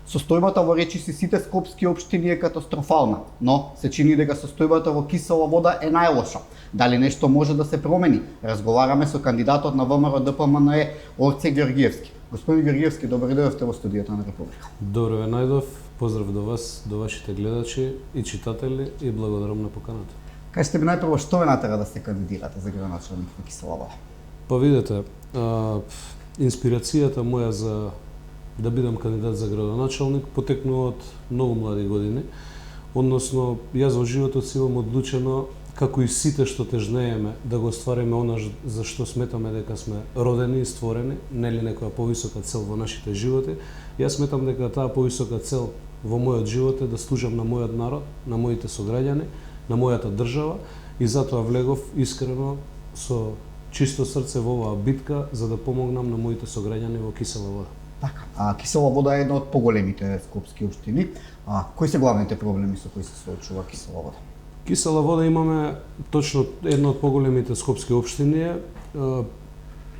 Состојбата во речиси сите скопски општини е катастрофална, но се чини дека состојбата во Кисела вода е најлоша. Дали нешто може да се промени? Разговараме со кандидатот на ВМРО ДПМНЕ Орце Георгиевски. Господин Георгиевски, добре дојдовте во студиото на Република. Добро ве најдов, поздрав до вас, до вашите гледачи и читатели и благодарам на поканата. Кажете ми најпрво што ве натера да се кандидирате за градоначелник во Кисела вода? Па видете, инспирацијата моја за да бидам кандидат за градоначелник потекнува од многу млади години. Односно, јас во животот си имам одлучено, како и сите што тежнееме, да го оствариме она за што сметаме дека сме родени и створени, нели некоја повисока цел во нашите животи. Јас сметам дека таа повисока цел во мојот живот е да служам на мојот народ, на моите сограѓани, на мојата држава и затоа влегов искрено со чисто срце во оваа битка за да помогнам на моите сограѓани во Кисела вода. Така, Кисела вода е една од поголемите скопски општини. Кои се главните проблеми со кои се соочува Кисела вода? Кисела вода имаме точно една од поголемите скопски општини,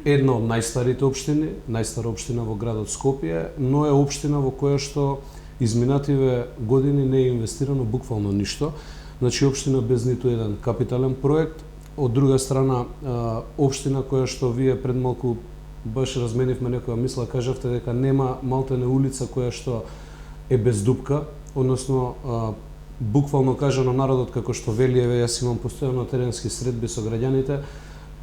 една од најстарите општини, најстара општина во градот Скопје, но е општина во која што изминативе години не е инвестирано буквално ништо. Значи општина без ниту еден капитален проект. Од друга страна, општина која што вие пред малку баш разменивме некоја мисла, кажавте дека нема малтене улица која што е без дупка, односно буквално кажано народот како што вели, еве јас имам постојано теренски средби со граѓаните,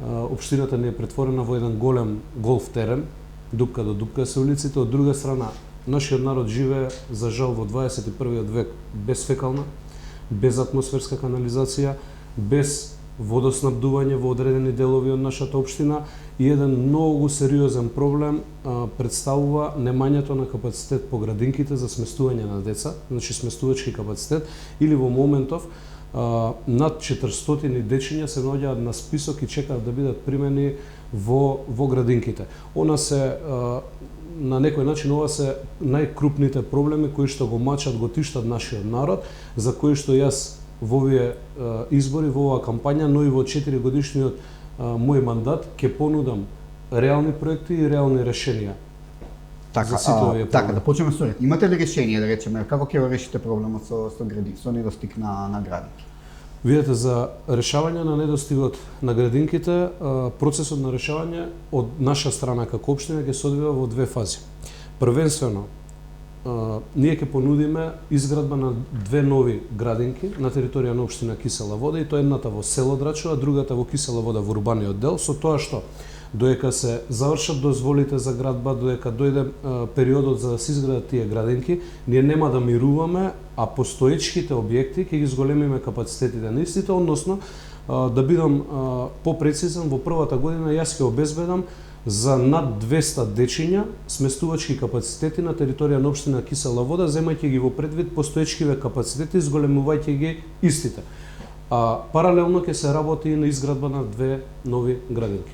општината ни е претворена во еден голем голф терен, дупка до дупка се улиците. Од друга страна, нашиот народ живее за жал во 21 век без фекална, без атмосферска канализација, без водоснабдување во одредени делови од нашата општина и еден многу сериозен проблем представува немањето на капацитет по градинките за сместување на деца, значи сместувачки капацитет, или во моментов над 400 дечиња се наоѓаат на список и чекаат да бидат примени во градинките. Она се на некој начин ова се најкрупните проблеми кои што го мачат, го тиштат нашиот народ, за кои што јас во овие избори, во оваа кампања, но и во 4 годишниот мој мандат ќе понудам реални проекти и реални решенија. Така, да почнеме со ред. Имате ли решение, да речеме, како ќе го решите проблемот со недостиг на градинки? Видете, за решавање на недостигот на градинките, процесот на решавање од наша страна како општина ќе се одвива во две фази. Првенствено, ние ќе понудиме изградба на две нови градинки на територија на општина Кисела вода, и тоа едната во село Драчево, другата во Кисела вода во урбаниот дел, со тоа што додека се завршат дозволите за градба, додека дојде периодот за да се изградат тие градинки, ние нема да мируваме, а постоечките објекти ќе ги зголемиме капацитетите на истите, односно да бидам попрецизен, во првата година јас ќе обезбедам за над 200 дечиња сместувачки капацитети на територија на општина Кисела вода, земајќи ги во предвид постоечкиве капацитети, зголемувајќи ги истите. Паралелно ќе се работи и на изградба на две нови градинки.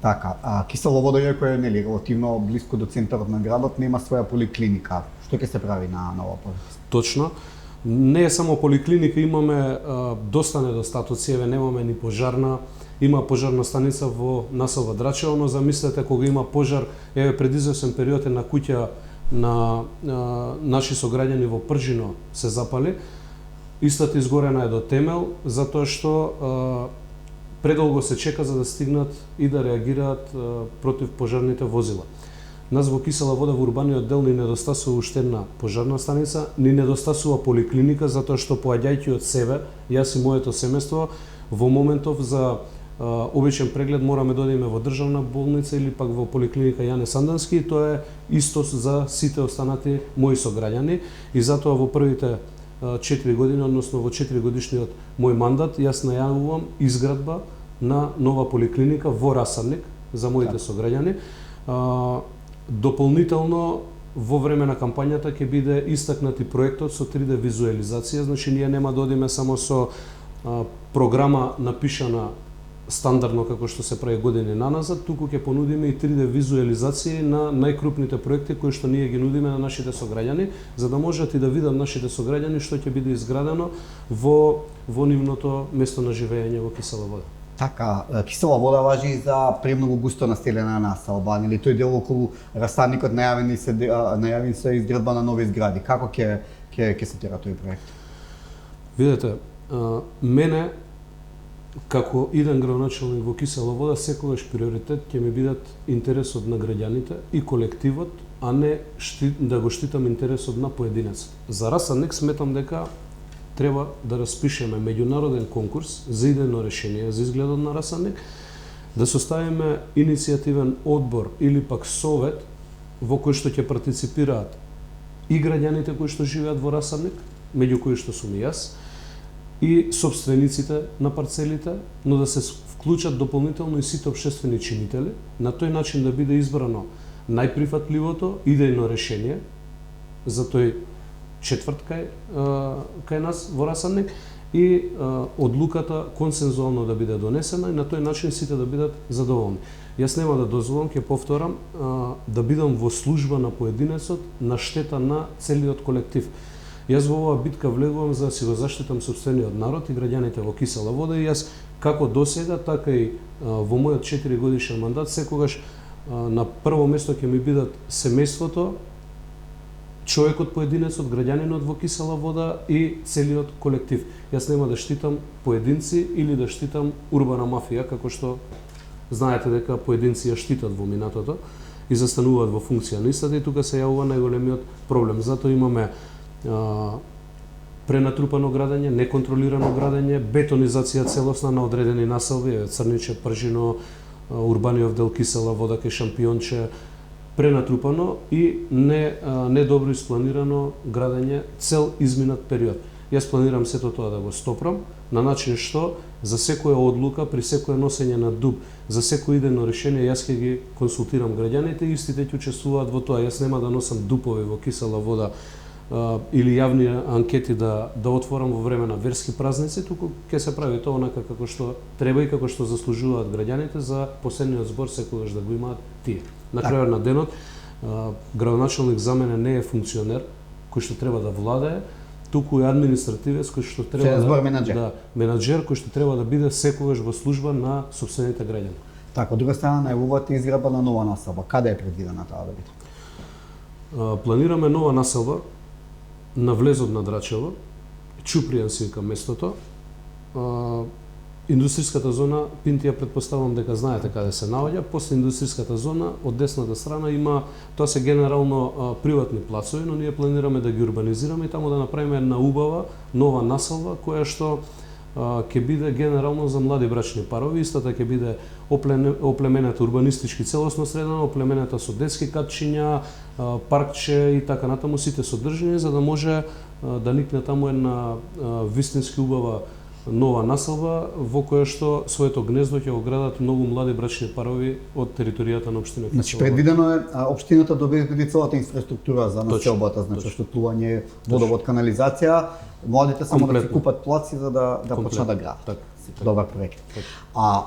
Така, Кисела вода иако е релативно блиско до центарот на градот, нема своја поликлиника. Што ќе се прави на ова позиција? Точно. Не е само поликлиника, имаме доста недостатоци, еве немаме ни пожарна. Има пожарна станица во населба Драчево, но замислете кога има пожар, еве пред извесен период на куќа на наши сограѓани во Пржино се запали. Истата изгорена е до темел, затоа што предолго се чека за да стигнат и да реагираат против пожарните возила. Нас во Кисела вода во урбаниот дел ни недостасува уште една пожарна станица, ни недостасува поликлиника, затоа што поаѓајќи од себе, јас и моето семејство, во моментов за обичен преглед мораме да одиме во државна болница или пак во поликлиника Јане Сандански, и тоа е исто за сите останати мои сограѓани, и затоа во првите 4 години, односно во 4 годишниот мој мандат, јас најавувам изградба на нова поликлиника во Расадник за моите сограѓани. Дополнително во време на кампањата ќе биде истакнат и проектот со 3D визуализација, значи ние нема да одиме само со програма напишана стандардно како што се прави години наназад, туку ќе понудиме и 3D визуализации на најкрупните проекти кои што ние ги нудиме на нашите сограѓани, за да можат и да видат нашите сограѓани што ќе биде изградено во нивното место на живење во Кисела вода. Така, кисела вода важи и за премногу густо населена населба, нели тој дел околу Раsadникот најавени се изградба на нови згради. Како ќе се тера тој проект? Видете, мене како иден градоначалник во Кисела вода секогаш приоритет ќе ми бидат интересот на граѓаните и колективот, а не да го штитам интересот на поединецот. За Расадник сметам дека треба да распишеме меѓународен конкурс за идејно решение за изгледот на Расадник, да составиме иницијативен одбор или пак совет во кој што ќе партиципираат и граѓаните кои што живеат во Расадник, меѓу кои што сум и јас, и собствениците на парцелите, но да се вклучат дополнително и сите општествени чинители, на тој начин да биде избрано најприфатливото идејно решение за тој четврт кај нас во Расадник и одлуката консензуално да биде донесена и на тој начин сите да бидат задоволни. Јас нема да дозволам, ќе повторам, да бидам во служба на поединецот на штета на целиот колектив. Јас во оваа битка влегувам за да си го заштитам сопствениот народ и граѓаните во Кисела вода и јас како досега, така и во мојот 4 годишен мандат секогаш на прво место ќе ми бидат семејството, човекот поединецот, граѓанинот во Кисела вода и целиот колектив. Јас нема да штитам поединци или да штитам урбана мафија, како што знаете дека поединци ја штитат во минатото и застануваат во функција на истата и тука се јавува најголемиот проблем. Затоа имаме пренатрупано градење, неконтролирано градење, бетонизација целосна на одредени населби, Црниче, Пржино, урбаниот дел Кисела вода кај Шампионче, пренатрупано и недобро испланирано градење цел изминат период. Јас планирам сето тоа да го стопрам на начин што за секоја одлука, при секое носење на дуб, за секој идејно решение јас ќе ги консултирам граѓаните и истите ќе учествуваат во тоа. Јас нема да носам дупови во Кисела вода или јавни анкети да отворам во време на верски празници, туку ќе се прави тоа онака како што треба и како што заслужуваат граѓаните за последниот збор секогаш да го имаат тие. На крајот на денот, градоначалник за мене не е функционер кој што треба да владее, туку е административец кој што треба менаџер кој што треба да биде секогаш во служба на сопствените граѓани. Така, од друга страна најавувате изградба на нова населба. Каде е предвидена таа да биде? Планираме нова населба на влезот на Драчево, Чупријан се вика местото. Индустријската зона, Пинтија претпоставувам дека знаете каде се наоѓа, после индустријската зона од десната страна има, тоа се генерално приватни плацови, но ние планираме да ги урбанизираме и таму да направиме една убава нова населба која што ќе биде генерално за млади брачни парови, истата ќе биде оплеменета урбанистички целосно средена, оплеменета со детски катчиња, паркче и така натаму сите содржини за да може да никне таму една вистински убава нова населба во која што своето гнездо ќе го градат многу млади брачни парови од територијата на општина Кисела. Значи предвидено е општината да обезбеди целата инфраструктура за населбата, значи осветлување, водовод, канализација, младите само да си купат плаци за да почнат да градат. Добар проект. А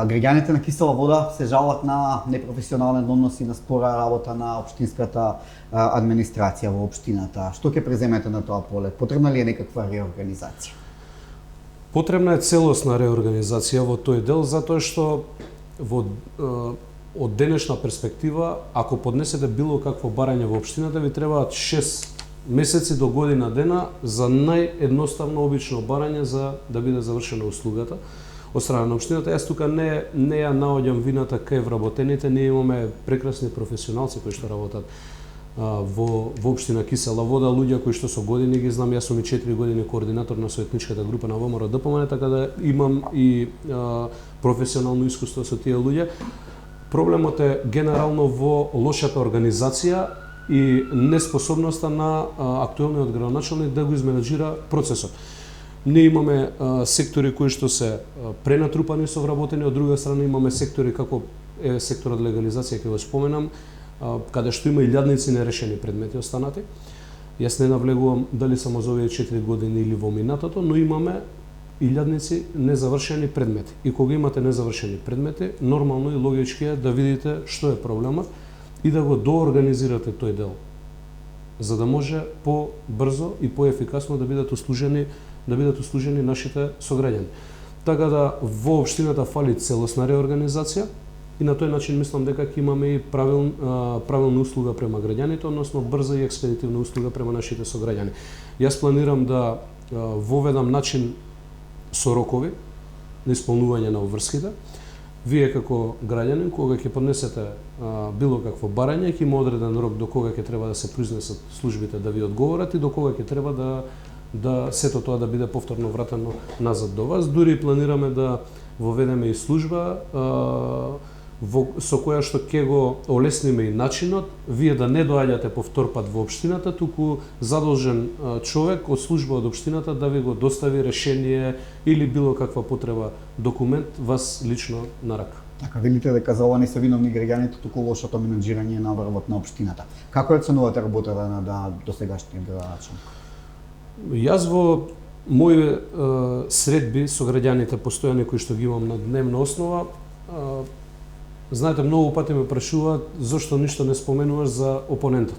граѓаните на Кисела вода се жалат на непрофесионален однос и на спора работа на општинската администрација во општината. Што ќе преземете на тоа поле? Потребна ли е некаква реорганизација? Потребна е целосна реорганизација во тој дел, затоа што од денешна перспектива, ако поднесете било какво барање во општината, ви требаат 6 месеци до година дена за наједноставно обично барање за да биде завршена услугата од страна на општината. Јас тука не ја наоѓам вината кај вработените, ние имаме прекрасни професионалци кои што работат во општина Кисела вода, луѓе кои што со години ги знам, јас сум и 4 години координатор на советничката група на ВМРО ДПМН, така да имам и професионално искуство со тие луѓе. Проблемот е генерално во лошата организација и неспособноста на актуелниот градоначалник да го изменаџира процесот. Ние имаме сектори кои што се пренатрупани со вработени, од друга страна имаме сектори како е секторот легализација, ќе го споменам, каде што има илјадници нерешени предмети останати. Јас не навлегувам дали само за овие 4 години или во минатото, но имаме илјадници незавршени предмети. И кога имате незавршени предмети, нормално и логички е да видите што е проблемот и да го доорганизирате тој дел, за да може побрзо и поефикасно да бидат услужени нашите сограѓани. така да во општината фали целосна реорганизација и на тој начин мислам дека ќе имаме и правилна услуга према граѓаните, односно брза и експедитивна услуга према нашите сограѓани. Јас планирам да воведам начин со рокови на исполнување на обврските. Вие како граѓанин, кога ќе поднесете било какво барање, ќе има одреден рок до кога ќе треба да се произнесат службите да ви одговорат и до кога ќе треба да сето тоа да биде повторно вратено назад до вас. Дури планираме да воведеме и служба со која што ќе го олесниме и начинот вие да не доаѓате повтор пат во општината, туку задолжен човек од служба од општината да ви го достави решение или било каква потреба документ вас лично на рака. Така, велите дека за ова не се виновни граѓаните, туку лошото менеџирање на врвот на општината. Како оценувате работата на досегашниот градоначалник? Јас во мои средби со граѓаните постојани кои што ги имам на дневна основа, знаете, многу пати ме прашуваат зошто ништо не споменуваш за опонентот.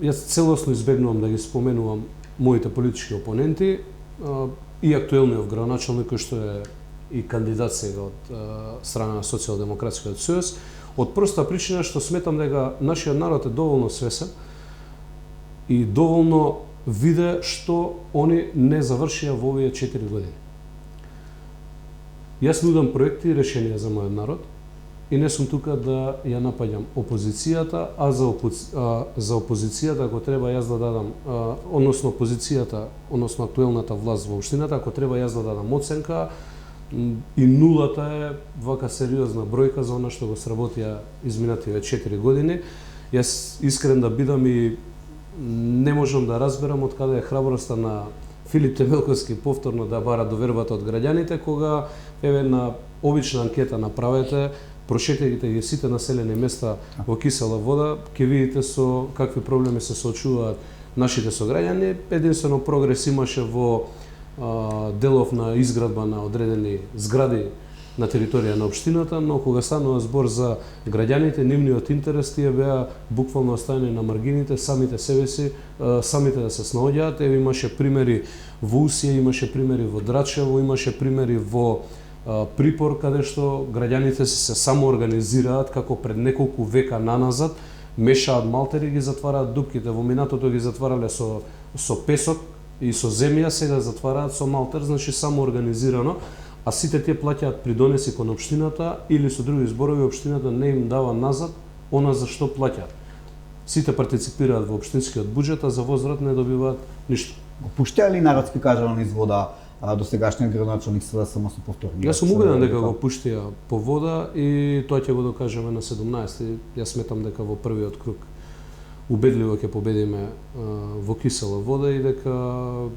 Јас целосно избегнувам да ги споменувам моите политички опоненти и актуелниот градоначалник кој што е и кандидат сега од страна на Социјалдемократскиот сојуз, од проста причина што сметам дека нашиот народ е доволно свесен и доволно виде што они не завршија во овие 4 години. Јас нудам проекти и решенија за мојот народ и не сум тука да ја напаѓам опозицијата, а за опозицијата ако треба јас да дадам, односно опозицијата, односно актуелната власт во општината, ако треба јас да дадам оценка, и нулата е вака сериозна бројка за она што го сработија изминативе 4 години. Јас искрен да бидам и не можам да разберам од каде е храброста на Филип Темелковски повторно да бара довербата од граѓаните, кога еве на обична анкета направете, прошетајте ги сите населени места во Кисела Вода, ќе видите со какви проблеми се соочуваат нашите сограѓани. Единствено прогрес имаше во делов на изградба на одредени згради на територија на општината, но кога станува збор за граѓаните, нивниот интерес тие беа буквално оставени на маргините, самите себеси, самите да се снаоѓаат. Еве имаше примери во Усија, имаше примери во Драчево, имаше примери во Припор, каде што граѓаните се самоорганизираат како пред неколку века наназад, мешаат малтери, ги затвараат дупките. Во минатото ги затварале со песок и со земја, сега затвараат со малтер, значи самоорганизирано, а сите тие плаќаат придонеси кон општината или со други зборови општината не им дава назад она за што плаќаат. Сите партиципираат во општинскиот буџет, а за возврат не добиваат ништо. Го пуштија ли народски кажано низ вода досегашниот градоначалник само со повторни? Јас сум убеден дека го пуштија по вода и тоа ќе го докажеме на 17. Јас сметам дека во првиот круг убедливо ќе победиме во Кисела Вода и дека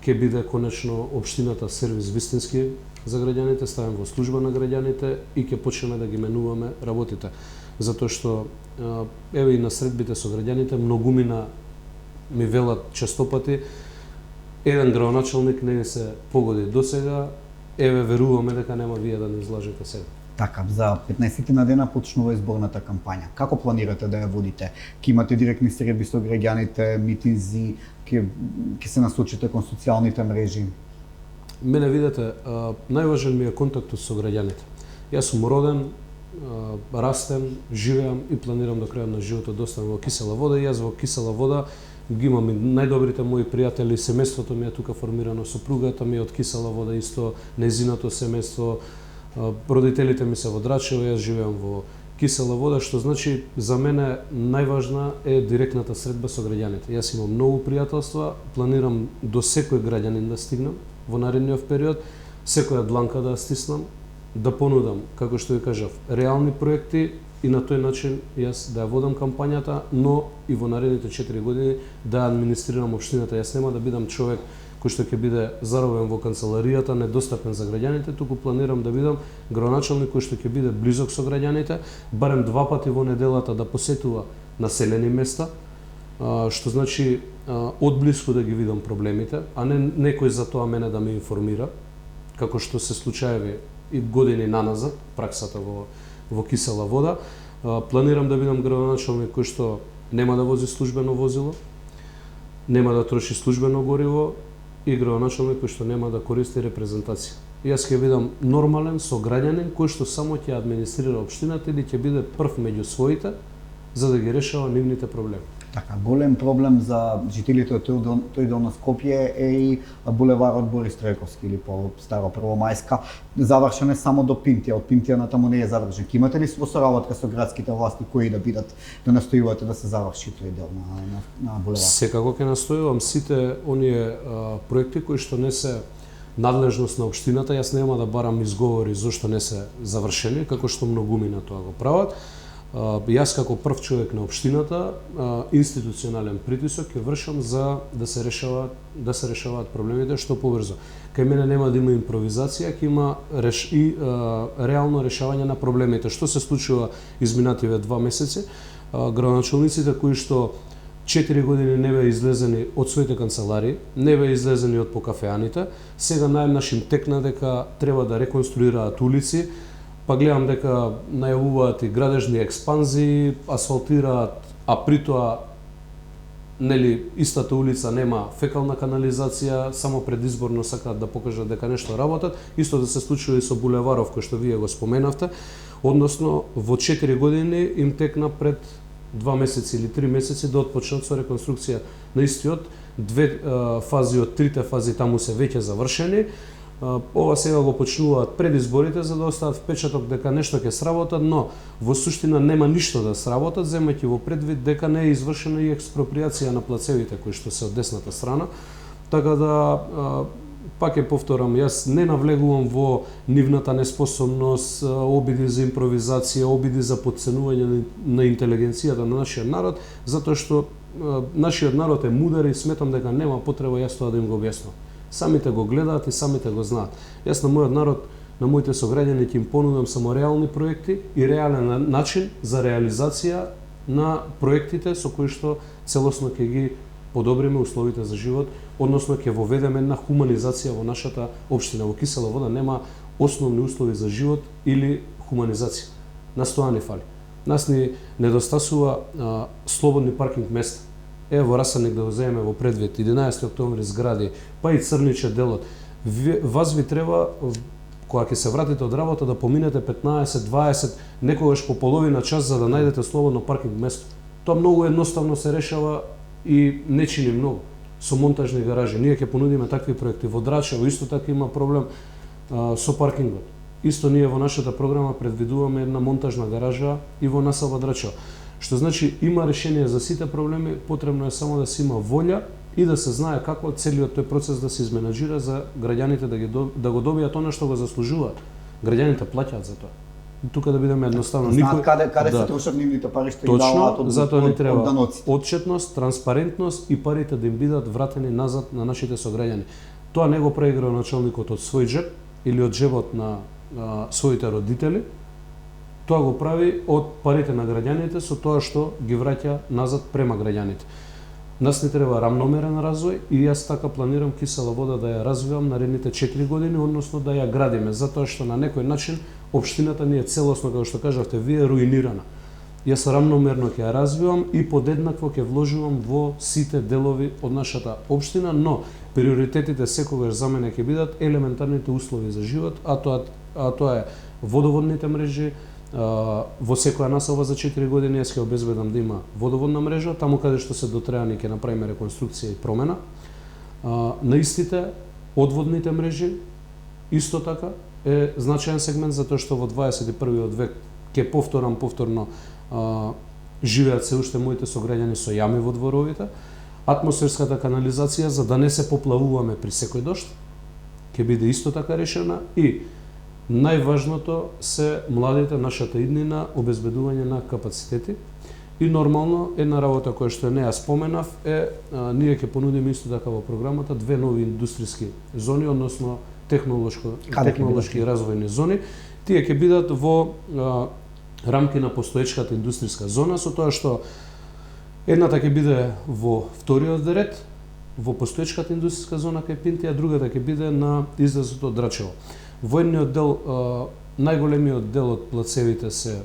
ќе биде конечно општината сервис вистински за граѓаните, ставен во служба на граѓаните и ќе почнеме да ги менуваме работите. Затоа што еве и на средбите со граѓаните многумина ми велат честопати еден градоначалник не се погоди досега, еве веруваме дека нема вие да не излажете сега. Така, за 15 на дена почнува изборната кампања. Како планирате да ја водите? Ќе имате директни средби со граѓаните, митинзи, ќе се насочите кон социјалните мрежи? Мене видете, најважен ми е контактот со граѓаните. Јас сум роден, растем, живеам и планирам до крајот на животот да останам во Кисела Вода и јас во Кисела Вода ги имам и најдобрите мои пријатели, семејството ми е тука формирано, сопругата ми е од Кисела Вода, исто нејзиното семејство, родителите ми се во Драчево, јас живеам во Кисела Вода, што значи за мене најважна е директната средба со граѓаните. Јас имам многу пријателства, планирам до секој граѓанин да стигнам во наредниот период, секоја дланка да стиснам, да понудам, како што ви кажав, реални проекти и на тој начин јас да ја водам кампањата, но и во наредните 4 години да администрирам општината. Јас нема да бидам човек кој што ќе биде заробен во канцеларијата, недостапен за граѓаните, туку планирам да бидам градоначалник кој што ќе биде близок со граѓаните, барем 2 пати во неделата да посетува населени места, што значи одблиску да ги видам проблемите, а не некој за тоа мене да ме информира, како што се случаеви и години наназад, праксата во Кисела Вода. Планирам да бидам градоначалник кој што нема да вози службено возило, нема да троши службено гориво и градоначалник кој што нема да користи репрезентација. Јас ќе бидам нормален сограѓанин кој што само ќе администрира општината или ќе биде прв меѓу своите за да ги решава нивните проблеми. Така, голем проблем за жителите од тој дел на Скопје е и булеварот Борис Тројковски или по старо Првомајска, завршен е само до Пинтија, од Пинтија натаму не е завршен. Ке имате ли соработка со градските власти кои да бидат да настојувате да се заврши тој дел на булеварот? Секако ќе настојувам сите оние проекти кои што не се надлежност на општината, јас нема да барам изговори зошто не се завршени, како што многумина тоа го прават. Јас како прв човек на општината, институционален притисок ќе вршам за да се решаваат проблемите што побрзо. Кај мене нема да има импровизација, ќе има реално решавање на проблемите. Што се случува изминативе 2 месеци? Градоначалниците кои што 4 години не беа излезени од своите канцеларии, не беа излезени од покафеаните, сега најнаш им текна дека треба да реконструираат улици, па гледам дека најавуваат и градежни експанзии, асфалтираат, а при тоа нели истата улица нема фекална канализација, само предизборно сакаат да покажат дека нешто работат. Исто да се случува и со булеваров кој што вие го споменавте, односно во 4 години им текна пред 2 месеци или 3 месеци да отпочнат со реконструкција на истиот. 2 фази од 3 фази таму се веќе завршени. Ова сега го почнуваат пред изборите за да остават впечаток дека нешто ќе сработат, но во суштина нема ништо да сработат, земајќи во предвид дека не е извршена и експроприација на плацевите кои што се од десната страна. Така да пак ќе повторам, јас не навлегувам во нивната неспособност, обиди за импровизација, обиди за потценување на интелигенцијата на нашиот народ, затоа што нашиот народ е мудар и сметам дека нема потреба јас тоа да им го објаснувам. Самите го гледаат и самите го знаат. Јас на мојот народ, на моите сограѓани ќе им понудам само реални проекти и реален начин за реализација на проектите со кои што целосно ќе ги подобриме условите за живот, односно ќе воведеме една хуманизација во нашата општина. Во Кисела Вода нема основни услови за живот или хуманизација. Нас тоа не фали. Нас ни недостасува слободни паркинг места. Во Расаник да го земеме во предвид 11 октомври згради, па и Црниче делот. Вас ви треба кога ќе се вратите од работа да поминете 15-20, некогаш по половина час за да најдете слободно паркинг место. Тоа многу едноставно се решава и не чини многу. Со монтажни гаражи ние ќе понудиме такви проекти. Во Драчево исто така има проблем со паркингот. Исто ние во нашата програма предвидуваме една монтажна гаража и во населба Драчево. Што значи има решение за сите проблеми, потребно е само да се има волја и да се знае како целиот тој процес да се изменаџира за граѓаните да го добијат она што го заслужуваат. Граѓаните плаќаат за тоа. И тука да бидеме едноставно знаат каде се трошат нивните пари што им даваат од затоа ни треба даноци. отчетност, транспарентност и парите да им бидат вратени назад на нашите сограѓани. Тоа не го прави градоначалникот од свој џеб или од џебот на своите родители. Тоа го прави од парите на граѓаните со тоа што ги враќа назад према граѓаните. Нас не треба рамномерен развој и јас така планирам Кисела Вода да ја развивам наредните 4 години, односно да ја градиме, затоа што на некој начин општината ни е целосно, како што кажавте, вие руинирана. Јас рамномерно ќе ја развивам и подеднакво ќе вложувам во сите делови од нашата општина, но приоритетите секогаш за мене ќе бидат елементарните услови за живот, а тоа е водоводните мрежи. Во секоја населба за 4 години јас ќе обезбедам да има водоводна мрежа, таму каде што се дотреани ќе направиме реконструкција и промена. На истите одводните мрежи исто така е значаен сегмент затоа што во 21 век ќе повторно живеат се уште моите сограѓани со јами во дворовите. Атмосферската канализација за да не се поплавуваме при секој дожд ќе биде исто така решена и најважното се младите, нашата иднина, обезбедување на капацитети. И нормално, една работа која што не ја споменав е, ние ќе понудиме исто така во програмата 2 нови индустријски зони, односно технолошки развојни зони. Тие ќе бидат во рамки на постоечката индустријска зона, со тоа што едната ќе биде во вториот ред, во постоечката индустријска зона кај Пинтија, другата ќе биде на излезот од Драчево. Војниот дел, најголемиот дел од плацевите се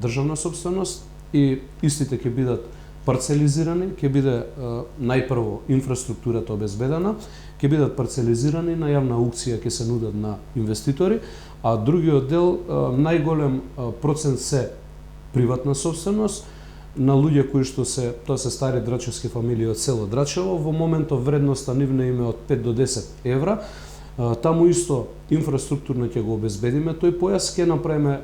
државна сопственост и истите ќе бидат парцелизирани, ќе биде најпрво инфраструктурата обезбедена, ќе бидат парцелизирани на јавна аукција, ќе се нудат на инвеститори, а другиот дел најголем процент се приватна собственост на луѓе кои што тоа се стари драчевски фамилии од село Драчево. Во моментов вредноста нивна име од 5 до 10 евра. Таму исто инфраструктурно ќе го обезбедиме тој појас, ќе направиме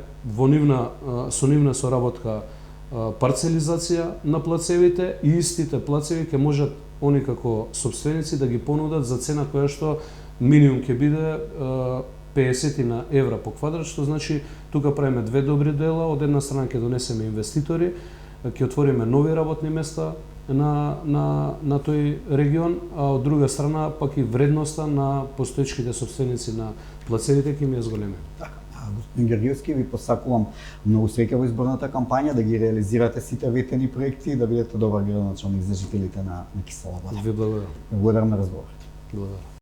со нивна соработка парцелизација на плацевите и истите плацеви ќе можат они како собственици да ги понудат за цена која што минимум ќе биде 50 евра по квадрат, што значи тука правиме две добри дела. Од една страна ќе донесеме инвеститори, ќе отвориме нови работни места на тој регион, а од друга страна пак и вредноста на постоечките собственици на плацевите ќе ми ја зголеми. Господин Георгиевски, ви посакувам многу среќа во изборната кампања, да ги реализирате сите ветени проекти и да бидете добар градоначалник за жителите на Кисела Вода. Ви благодарам. Благодарам на разговорот. Благодарам.